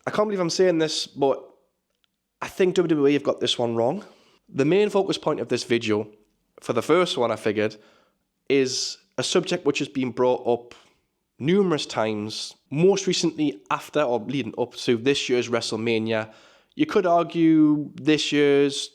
I can't believe I'm saying this, but I think WWE have got this one wrong. The main focus point of this video, for the first one I figured, is a subject which has been brought up numerous times, most recently after or leading up to this year's WrestleMania. You could argue this year's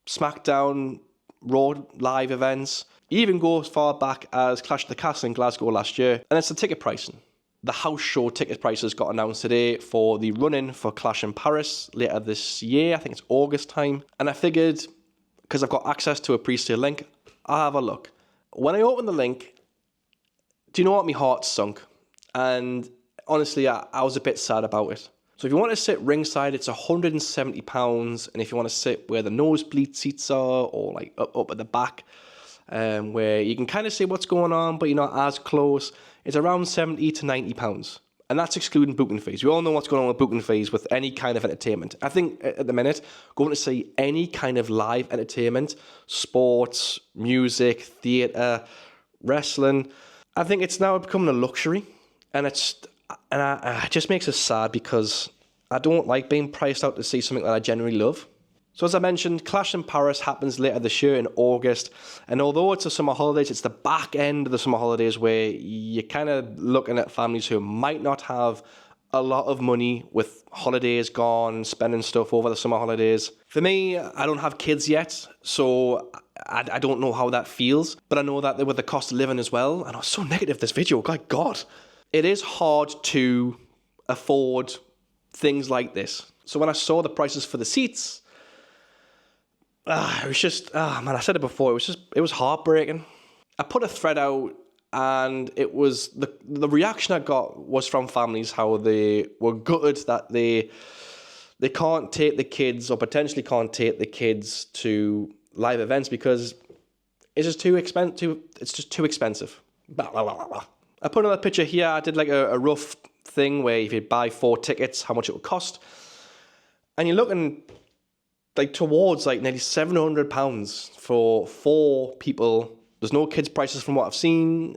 SmackDown, Raw live events, even go as far back as Clash of the Castle in Glasgow last year, and it's the ticket pricing. The house show ticket prices got announced today for the run-in for Clash in Paris later this year. I think it's August time. And I figured, because I've got access to a pre-sale link, I'll have a look. When I opened the link, do you know what? My heart sunk. And honestly, I was a bit sad about it. So if you want to sit ringside, it's £170. And if you want to sit where the nosebleed seats are, or like up at the back, where you can kind of see what's going on, but you're not as close, it's around £70 to £90. And that's excluding booking fees. We all know what's going on with booking fees with any kind of entertainment. I think at the minute, going to see any kind of live entertainment, sports, music, theatre, wrestling, I think it's now becoming a luxury. And it just makes us sad because I don't like being priced out to see something that I genuinely love. So as I mentioned, Clash in Paris happens later this year in August. And although it's the summer holidays, it's the back end of the summer holidays where you're kind of looking at families who might not have a lot of money with holidays gone, spending stuff over the summer holidays. For me, I don't have kids yet, so I don't know how that feels. But I know that with the cost of living as well, and I was so negative this video, God. It is hard to afford things like this. So when I saw the prices for the seats, it was just, I said it before, it was heartbreaking. I put a thread out and it was, the reaction I got was from families, how they were gutted that they can't take the kids or potentially can't take the kids to live events because it's just too expensive. It's just too expensive. Blah, blah, blah, blah. I put another picture here. I did like a rough thing where if you buy 4 tickets, how much it would cost. And you're looking like towards like nearly £700 for 4 people. There's no kids prices from what I've seen.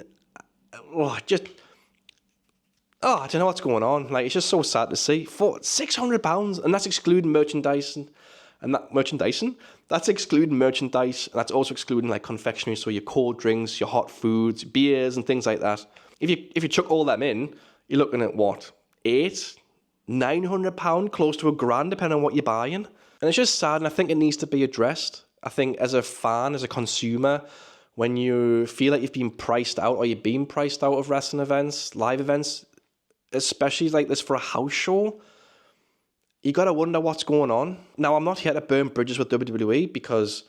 I don't know what's going on. Like, it's just so sad to see. For £600, and that's excluding merchandising. And that merchandising, that's excluding merchandise, and that's also excluding like confectionery, so your cold drinks, your hot foods, beers, and things like that. If you chuck all them in, you're looking at what, £900, close to £1,000, depending on what you're buying. And it's just sad, and I think it needs to be addressed. I think as a fan, as a consumer, when you feel like you've been priced out or you're being priced out of wrestling events, live events, especially like this for a house show, you got to wonder what's going on. Now, I'm not here to burn bridges with WWE because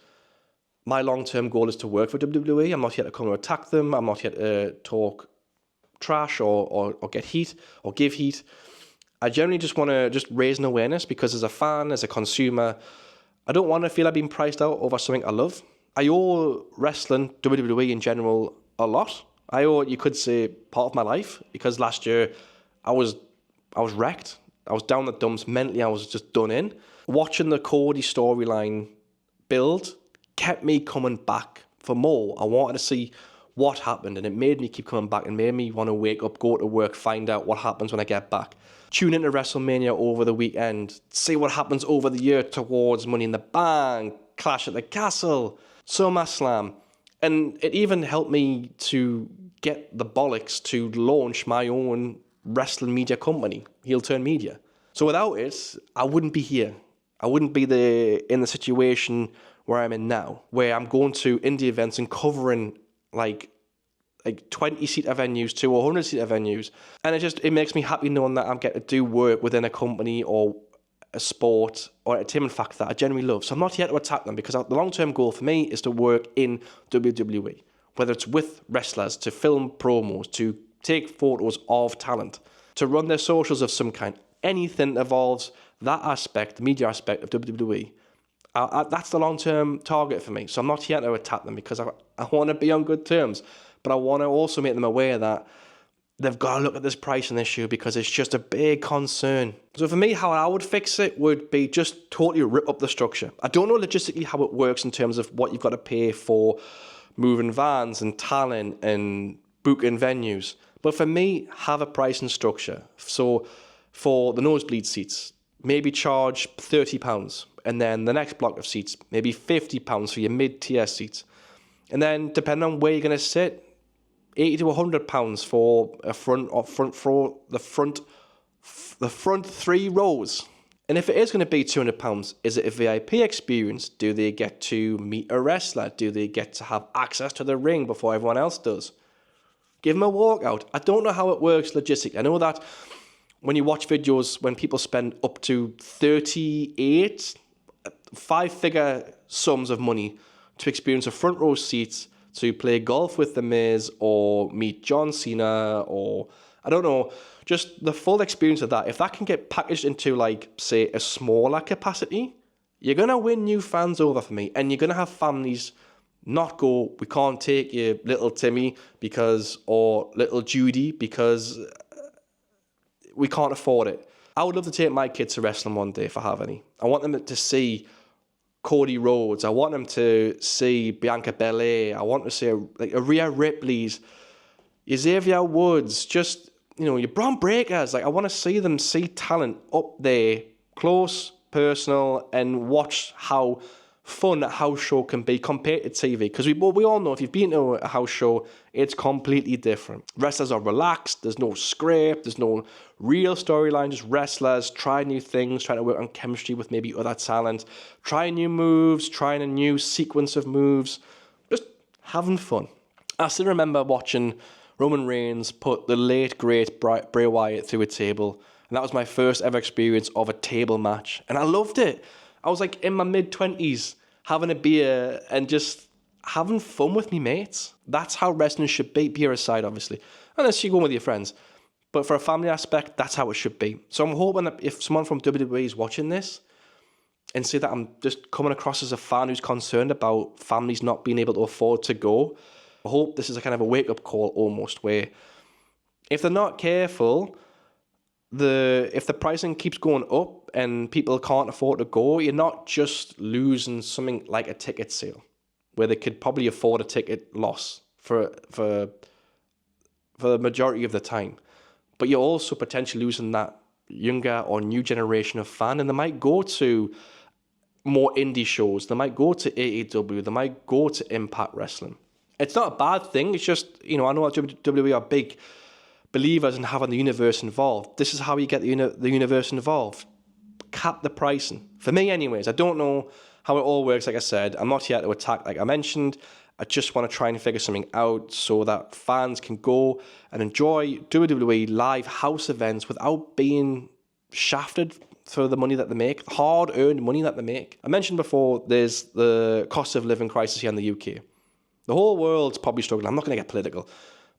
my long-term goal is to work for WWE. I'm not here to come and attack them. I'm not here to talk trash or get heat or give heat. I generally just want to just raise an awareness because as a fan, as a consumer, I don't want to feel I've been priced out over something I love. I owe wrestling, WWE in general, a lot. I owe, you could say, part of my life because last year I was wrecked. I was down the dumps mentally. I was just done in. Watching the Cody storyline build kept me coming back for more. I wanted to see what happened, and it made me keep coming back and made me want to wake up, go to work, find out what happens when I get back. Tune into WrestleMania over the weekend, see what happens over the year towards Money in the Bank, Clash at the Castle, SummerSlam. And it even helped me to get the bollocks to launch my own wrestling media company, Heel Turn Media. So without it, I wouldn't be here. I wouldn't be in the situation where I'm in now, where I'm going to indie events and covering like 20-seater venues to 100-seater venues. And it makes me happy knowing that I'm getting to do work within a company or a sport or entertainment factor that I genuinely love. So I'm not here to attack them because the long-term goal for me is to work in WWE, whether it's with wrestlers, to film promos, to take photos of talent, to run their socials of some kind. Anything that involves that aspect, the media aspect of WWE, that's the long-term target for me. So I'm not here to attack them because I want to be on good terms. But I want to also make them aware that they've got to look at this pricing issue because it's just a big concern. So for me, how I would fix it would be just totally rip up the structure. I don't know logistically how it works in terms of what you've got to pay for moving vans and talent and booking venues. But for me, have a pricing structure. So for the nosebleed seats, maybe charge £30. And then the next block of seats, maybe £50 for your mid-tier seats. And then depending on where you're going to sit, £80 to £100 for a the front 3 rows. And if it is going to be £200, is it a VIP experience? Do they get to meet a wrestler? Do they get to have access to the ring before everyone else does? Give them a walkout. I don't know how it works logistically. I know that when you watch videos, when people spend up to 38 5-figure sums of money to experience a front row seat, to play golf with The Miz or meet John Cena, or I don't know, just the full experience of that. If that can get packaged into, like, say, a smaller capacity, you're going to win new fans over for me. And you're going to have families not go, we can't take you, little Timmy, or little Judy, because we can't afford it. I would love to take my kids to wrestling one day if I have any. I want them to see Cody Rhodes. I want them to see Bianca Belair. I want to see a Rhea Ripley's, your Xavier Woods, just, your Braun Breakers. I want to see them see talent up there, close, personal, and watch how fun a house show can be compared to TV. Because we all know, if you've been to a house show, it's completely different. Wrestlers are relaxed. There's no script. There's no real storyline. Just wrestlers trying new things, trying to work on chemistry with maybe other talent, trying new moves, trying a new sequence of moves, just having fun. I still remember watching Roman Reigns put the late, great Bray Wyatt through a table. And that was my first ever experience of a table match. And I loved it. I was in my mid-20s, having a beer and just having fun with me mates. That's how wrestling should be, beer aside, obviously. Unless you go with your friends. But for a family aspect, that's how it should be. So I'm hoping that if someone from WWE is watching this and see that I'm just coming across as a fan who's concerned about families not being able to afford to go, I hope this is a kind of a wake-up call almost, where if they're not careful, if the pricing keeps going up and people can't afford to go, you're not just losing something like a ticket sale, where they could probably afford a ticket loss for the majority of the time. But you're also potentially losing that younger or new generation of fan, and they might go to more indie shows. They might go to AEW. They might go to Impact Wrestling. It's not a bad thing. It's just, I know that WWE are big believers in having the universe involved. This is how you get the universe involved. Cap the pricing. For me, anyways. I don't know how it all works. Like I said, I'm not here to attack, like I mentioned. I just want to try and figure something out so that fans can go and enjoy WWE live house events without being shafted for the money that they make, hard-earned money that they make. I mentioned before, there's the cost of living crisis here in the UK. The whole world's probably struggling. I'm not going to get political,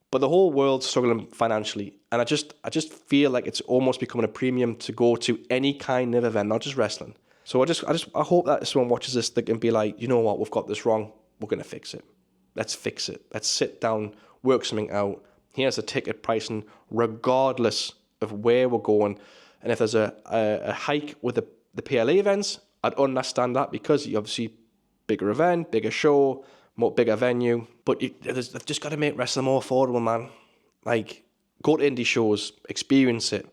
but the whole world's struggling financially. And I just feel like it's almost becoming a premium to go to any kind of event, not just wrestling. So I hope that someone watches this, they can be like, you know what, we've got this wrong. We're going to fix it. Let's fix it. Let's sit down, work something out. Here's the ticket pricing, regardless of where we're going. And if there's a hike with the PLA events, I'd understand that, because you obviously bigger event, bigger show, bigger venue. But they've just got to make wrestling more affordable, man. Go to indie shows, experience it.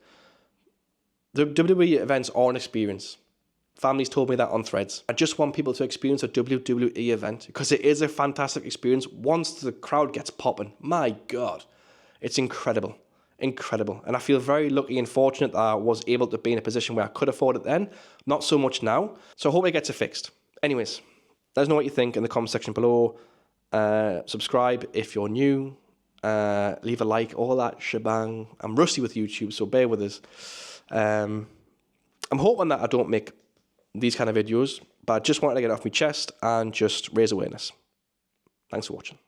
The WWE events are an experience. Families told me that on Threads. I just want people to experience a WWE event, because it is a fantastic experience. Once the crowd gets popping, my God, it's incredible. Incredible. And I feel very lucky and fortunate that I was able to be in a position where I could afford it then. Not so much now. So I hope it gets it fixed. Anyways, let us know what you think in the comment section below. Subscribe if you're new. Leave a like, all that shebang. I'm rusty with YouTube, so bear with us. I'm hoping that I don't make these kind of videos, but I just wanted to get it off my chest and just raise awareness. Thanks for watching.